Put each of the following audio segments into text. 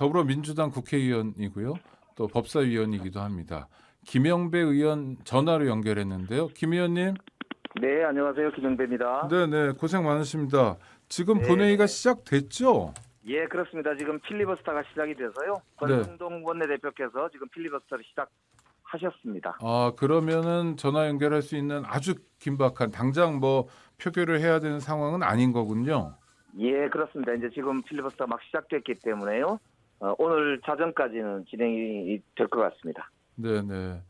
더불어민주당 국회의원이고요. 또 법사위원이기도 합니다. 김영배 의원 전화로 연결했는데요. 김 의원님. 네, 안녕하세요. 김영배입니다. 네네, 고생 많으십니다. 지금 네. 본회의가 시작됐죠? 예, 그렇습니다. 지금 필리버스터가 시작이 돼서요. 네. 권성동 원내대표께서 지금 필리버스터를 시작하셨습니다. 그러면은 전화 연결할 수 있는 아주 긴박한 당장 뭐 표결을 해야 되는 상황은 아닌 거군요. 예, 그렇습니다. 이제 지금 필리버스터 막 시작됐기 때문에요. 오늘 자정까지는 진행이 될 것 같습니다. 네네.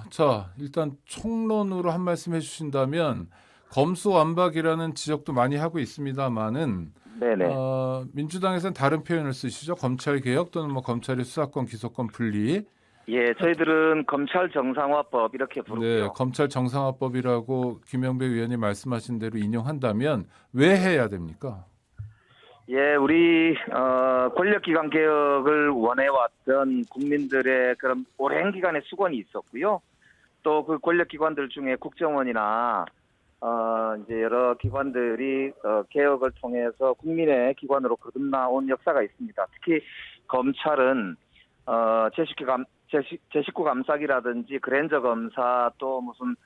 자, 일단 총론으로 한 말씀 해주신다면 검수완박이라는 지적도 많이 하고 있습니다만은 네네. 민주당에서는 다른 표현을 쓰시죠. 검찰개혁 또는 뭐 검찰의 수사권, 기소권 분리. 예, 저희들은 검찰 정상화법 이렇게 네, 부르고요. 검찰 정상화법이라고 김영배 의원이 말씀하신 대로 인용한다면 왜 해야 됩니까? 예, 우리 권력기관 개혁을 원해왔던 국민들의 그런 오랜 기간의 수건이 있었고요. 또 그 권력기관들 중에 국정원이나 이제 여러 기관들이 개혁을 통해서 국민의 기관으로 거듭나온 역사가 있습니다. 특히 검찰은 제19 감사기라든지 그랜저 검사 또 무슨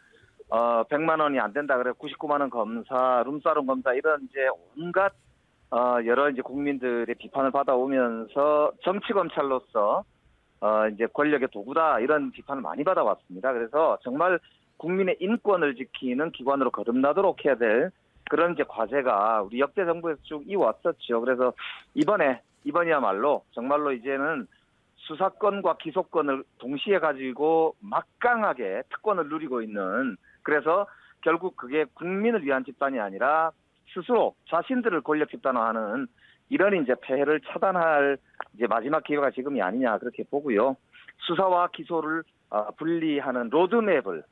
100만 원이 안 된다 그래 99만 원 검사, 룸사롱 검사 이런 이제 온갖 여러 이제 국민들의 비판을 받아오면서 정치 검찰로서 이제 권력의 도구다 이런 비판을 많이 받아왔습니다. 그래서 정말 국민의 인권을 지키는 기관으로 거듭나도록 해야 될 그런 이제 과제가 우리 역대 정부에서 쭉 이어왔었죠. 그래서 이번이야말로 정말로 이제는 수사권과 기소권을 동시에 가지고 막강하게 특권을 누리고 있는 그래서 결국 그게 국민을 위한 집단이 아니라 스스로 자신들을 권력 집단화하는 이런 이제 폐해를 차단할 이제 마지막 기회가 지금이 아니냐 그렇게 보고요. 수사와 기소를 분리하는 로드맵을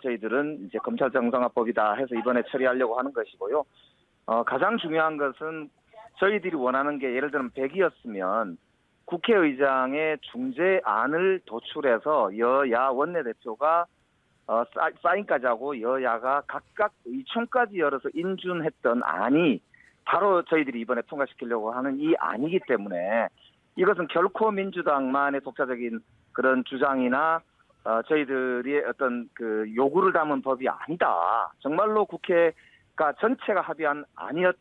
저희들은 이제 검찰 정상화법이다 해서 이번에 처리하려고 하는 것이고요. 가장 중요한 것은 저희들이 원하는 게 예를 들면 100이었으면 국회의장의 중재안을 도출해서 여야 원내대표가 사인까지 하고 여야가 각각 의총까지 열어서 인준했던 안이 바로 저희들이 이번에 통과시키려고 하는 이 안이기 때문에 이것은 결코 민주당만의 독자적인 그런 주장이나 저희들이 어떤 그 요구를 담은 법이 아니다. 정말로 국회가 전체가 합의한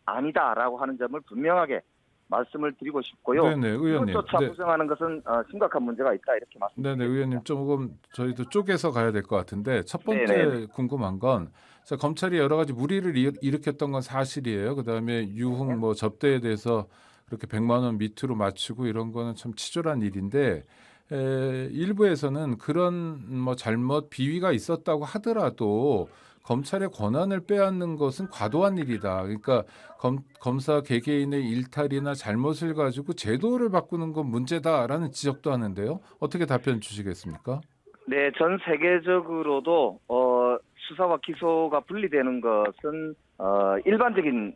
아니다라고 하는 점을 분명하게 말씀을 드리고 싶고요. 네네, 의원님. 이것조차 네. 부정하는 것은 심각한 문제가 있다 이렇게 말씀드립니다. 네네, 의원님 조금 저희도 쪼개서 가야 될 것 같은데 첫 번째 네네. 궁금한 건 자, 검찰이 여러 가지 무리를 일으켰던 건 사실이에요. 그다음에 유흥 뭐 접대에 대해서 그렇게 100만 원 밑으로 맞추고 이런 거는 참 치졸한 일인데 일부에서는 그런 뭐 잘못 비위가 있었다고 하더라도 검찰의 권한을 빼앗는 것은 과도한 일이다. 그러니까 검사 개개인의 일탈이나 잘못을 가지고 제도를 바꾸는 건 문제다라는 지적도 하는데요. 어떻게 답변 주시겠습니까? 네, 전 세계적으로도 수사와 기소가 분리되는 것은 일반적인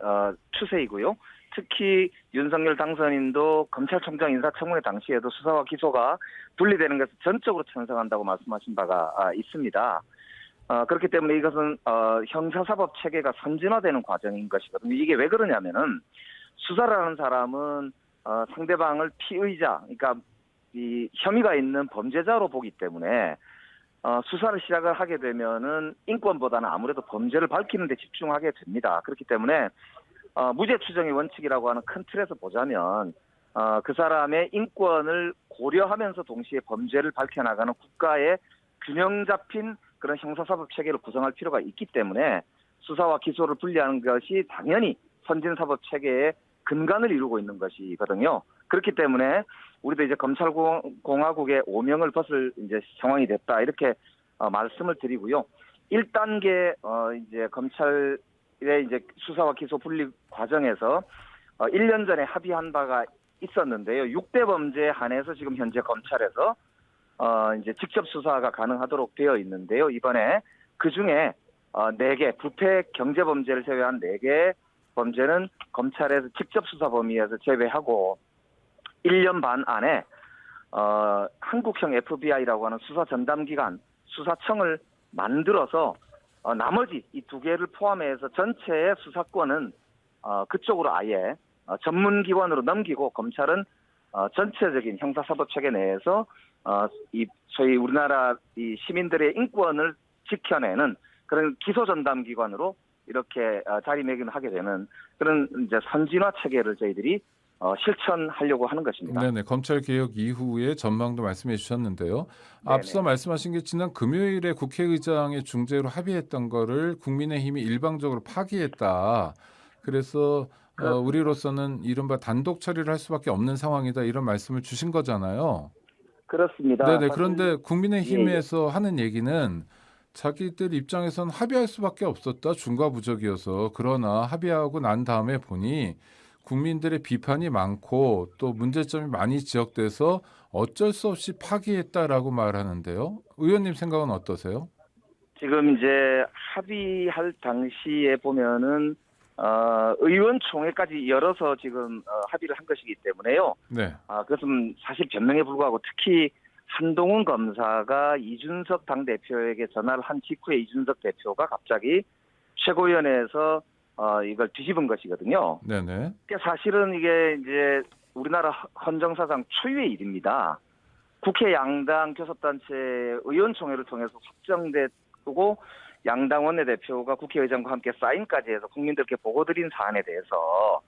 추세이고요. 특히 윤석열 당선인도 검찰총장 인사청문회 당시에도 수사와 기소가 분리되는 것을 전적으로 찬성한다고 말씀하신 바가 있습니다. 그렇기 때문에 이것은 형사사법 체계가 선진화되는 과정인 것이거든요. 이게 왜 그러냐면은 수사라는 사람은 상대방을 피의자, 그러니까 이 혐의가 있는 범죄자로 보기 때문에 수사를 시작을 하게 되면은 인권보다는 아무래도 범죄를 밝히는 데 집중하게 됩니다. 그렇기 때문에 무죄 추정의 원칙이라고 하는 큰 틀에서 보자면 그 사람의 인권을 고려하면서 동시에 범죄를 밝혀나가는 국가의 균형 잡힌 그런 형사사법 체계를 구성할 필요가 있기 때문에 수사와 기소를 분리하는 것이 당연히 선진사법 체계의 근간을 이루고 있는 것이거든요. 그렇기 때문에 우리도 이제 검찰공화국의 오명을 벗을 이제 상황이 됐다 이렇게 말씀을 드리고요. 1단계 이제 검찰의 이제 수사와 기소 분리 과정에서 1년 전에 합의한 바가 있었는데요. 6대 범죄에 한해서 지금 현재 검찰에서 이제 직접 수사가 가능하도록 되어 있는데요. 이번에 그 중에 4개 부패 경제 범죄를 제외한 4개 범죄는 검찰에서 직접 수사 범위에서 제외하고 1년 반 안에 한국형 FBI라고 하는 수사 전담기관 수사청을 만들어서 나머지 이 2개를 포함해서 전체의 수사권은 그쪽으로 아예 전문기관으로 넘기고 검찰은 전체적인 형사사법 체계 내에서 이 소위 우리나라 이 시민들의 인권을 지켜내는 그런 기소 전담 기관으로 이렇게 자리매김하게 되는 그런 이제 선진화 체계를 저희들이 실천하려고 하는 것입니다. 네네. 검찰 개혁 이후의 전망도 말씀해 주셨는데요. 앞서 말씀하신 게 지난 금요일에 국회의장의 중재로 합의했던 거를 국민의힘이 일방적으로 파기했다. 그래서 그렇습니다. 우리로서는 이른바 단독 처리를 할 수밖에 없는 상황이다. 이런 말씀을 주신 거잖아요. 그렇습니다. 네네. 사실 그런데 예, 예. 국민의힘에서 하는 얘기는 자기들 입장에선 합의할 수밖에 없었다. 중과부적이어서. 그러나 합의하고 난 다음에 보니 국민들의 비판이 많고 또 문제점이 많이 지적돼서 어쩔 수 없이 파기했다라고 말하는데요. 의원님 생각은 어떠세요? 지금 이제 합의할 당시에 보면은 의원총회까지 열어서 지금 합의를 한 것이기 때문에요. 네. 그것은 사실 변명에 불구하고 특히 한동훈 검사가 이준석 당대표에게 전화를 한 직후에 이준석 대표가 갑자기 최고위원회에서 이걸 뒤집은 것이거든요. 네네. 그러니까 사실은 이게 이제 우리나라 헌정사상 초유의 일입니다. 국회 양당 교섭단체 의원총회를 통해서 확정됐고 양당 원내대표가 국회의장과 함께 사인까지 해서 국민들께 보고드린 사안에 대해서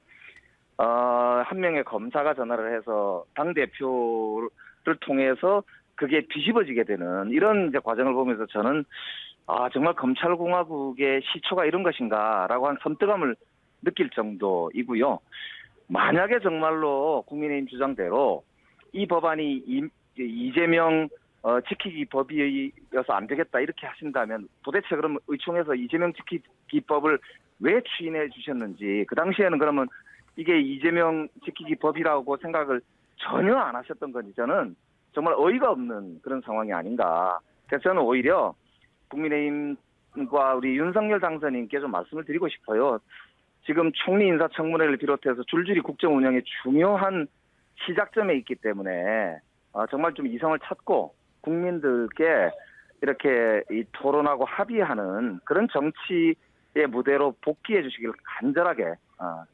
한 명의 검사가 전화를 해서 당대표를 통해서 그게 뒤집어지게 되는 이런 이제 과정을 보면서 저는 정말 검찰공화국의 시초가 이런 것인가라고 한 섬뜩함을 느낄 정도이고요. 만약에 정말로 국민의힘 주장대로 이 법안이 이재명 지키기 법이어서 안 되겠다 이렇게 하신다면 도대체 그럼 의총에서 이재명 지키기 법을 왜 추인해 주셨는지 그 당시에는 그러면 이게 이재명 지키기 법이라고 생각을 전혀 안 하셨던 건지 저는 정말 어이가 없는 그런 상황이 아닌가. 그래서 저는 오히려 국민의힘과 우리 윤석열 당선인께 좀 말씀을 드리고 싶어요. 지금 총리 인사청문회를 비롯해서 줄줄이 국정 운영의 중요한 시작점에 있기 때문에 정말 좀 이성을 찾고 국민들께 이렇게 이 토론하고 합의하는 그런 정치의 무대로 복귀해 주시길 간절하게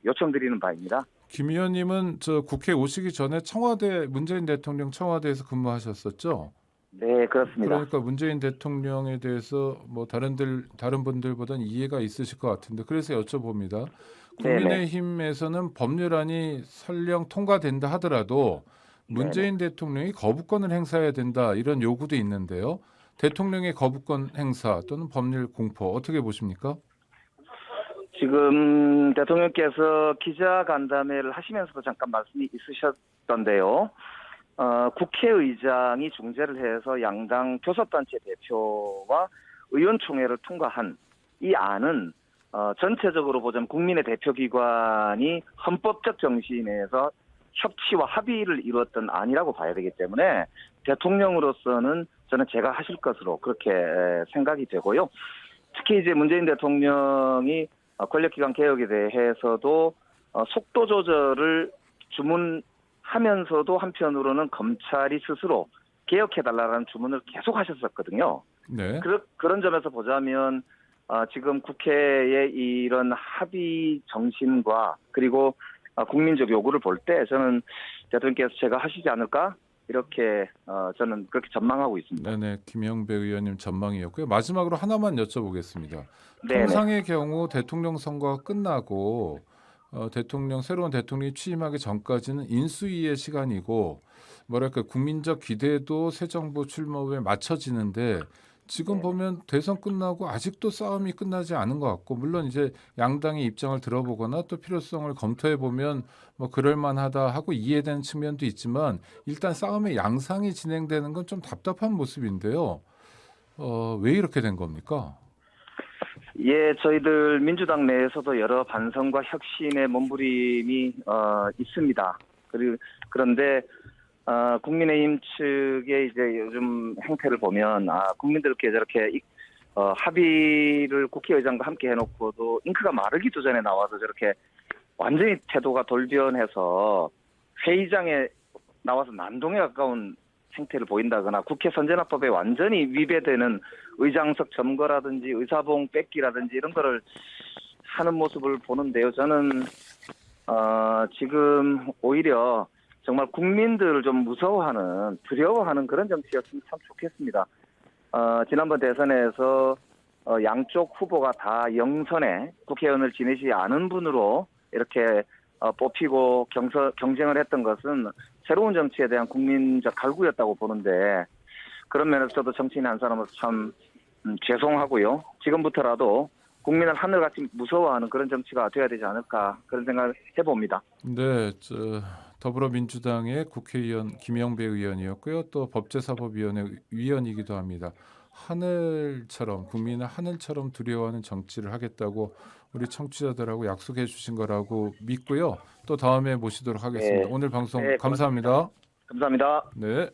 요청드리는 바입니다. 김 의원님은 저 국회 오시기 전에 청와대 문재인 대통령 청와대에서 근무하셨었죠? 네, 그렇습니다. 그러니까 문재인 대통령에 대해서 뭐 다른 분들보다는 이해가 있으실 것 같은데 그래서 여쭤봅니다. 네네. 국민의힘에서는 법률안이 설령 통과된다 하더라도 문재인 대통령이 거부권을 행사해야 된다 이런 요구도 있는데요. 대통령의 거부권 행사 또는 법률 공포 어떻게 보십니까? 지금 대통령께서 기자간담회를 하시면서도 잠깐 말씀이 있으셨던데요. 국회의장이 중재를 해서 양당 교섭단체 대표와 의원총회를 통과한 이 안은 전체적으로 보자면 국민의 대표기관이 헌법적 정신에서 협치와 합의를 이루었던 안이라고 봐야 되기 때문에 대통령으로서는 저는 제가 하실 것으로 그렇게 생각이 되고요. 특히 이제 문재인 대통령이 권력기관 개혁에 대해서도 속도 조절을 주문하면서도 한편으로는 검찰이 스스로 개혁해달라는 주문을 계속 하셨었거든요. 네. 그런 점에서 보자면 지금 국회의 이런 합의 정신과 그리고 국민적 요구를 볼 때 저는 대통령께서 제가 하시지 않을까 이렇게 저는 그렇게 전망하고 있습니다. 네네. 김영배 의원님 전망이었고요. 마지막으로 하나만 여쭤보겠습니다. 네네. 통상의 경우 대통령 선거가 끝나고 새로운 대통령이 취임하기 전까지는 인수위의 시간이고 뭐랄까 국민적 기대도 새 정부 출범에 맞춰지는데 지금 보면 대선 끝나고 아직도 싸움이 끝나지 않은 것 같고 물론 이제 양당의 입장을 들어보거나 또 필요성을 검토해 보면 뭐 그럴 만하다 하고 이해되는 측면도 있지만 일단 싸움의 양상이 진행되는 건 좀 답답한 모습인데요. 왜 이렇게 된 겁니까? 예, 저희들 민주당 내에서도 여러 반성과 혁신의 몸부림이 있습니다. 그런데 국민의힘 측의 이제 요즘 행태를 보면 국민들께 저렇게 합의를 국회의장과 함께 해놓고도 잉크가 마르기도 전에 나와서 저렇게 완전히 태도가 돌변해서 회의장에 나와서 난동에 가까운 행태를 보인다거나 국회 선진화법에 완전히 위배되는 의장석 점거라든지 의사봉 뺏기라든지 이런 거를 하는 모습을 보는데요. 저는 지금 오히려 정말 국민들을 좀 무서워하는, 두려워하는 그런 정치였으면 참 좋겠습니다. 지난번 대선에서 양쪽 후보가 다 영선에 국회의원을 지내지 않은 분으로 이렇게 뽑히고 경쟁을 했던 것은 새로운 정치에 대한 국민적 갈구였다고 보는데, 그런 면에서 저도 정치인 한 사람으로서 참 죄송하고요. 지금부터라도 국민을 하늘같이 무서워하는 그런 정치가 돼야 되지 않을까, 그런 생각을 해봅니다. 네, 더불어민주당의 국회의원 김영배 의원이었고요. 또 법제사법위원회 위원이기도 합니다. 하늘처럼 국민을 하늘처럼 두려워하는 정치를 하겠다고 우리 청취자들하고 약속해 주신 거라고 믿고요. 또 다음에 모시도록 하겠습니다. 네. 오늘 방송 네, 감사합니다. 감사합니다. 네.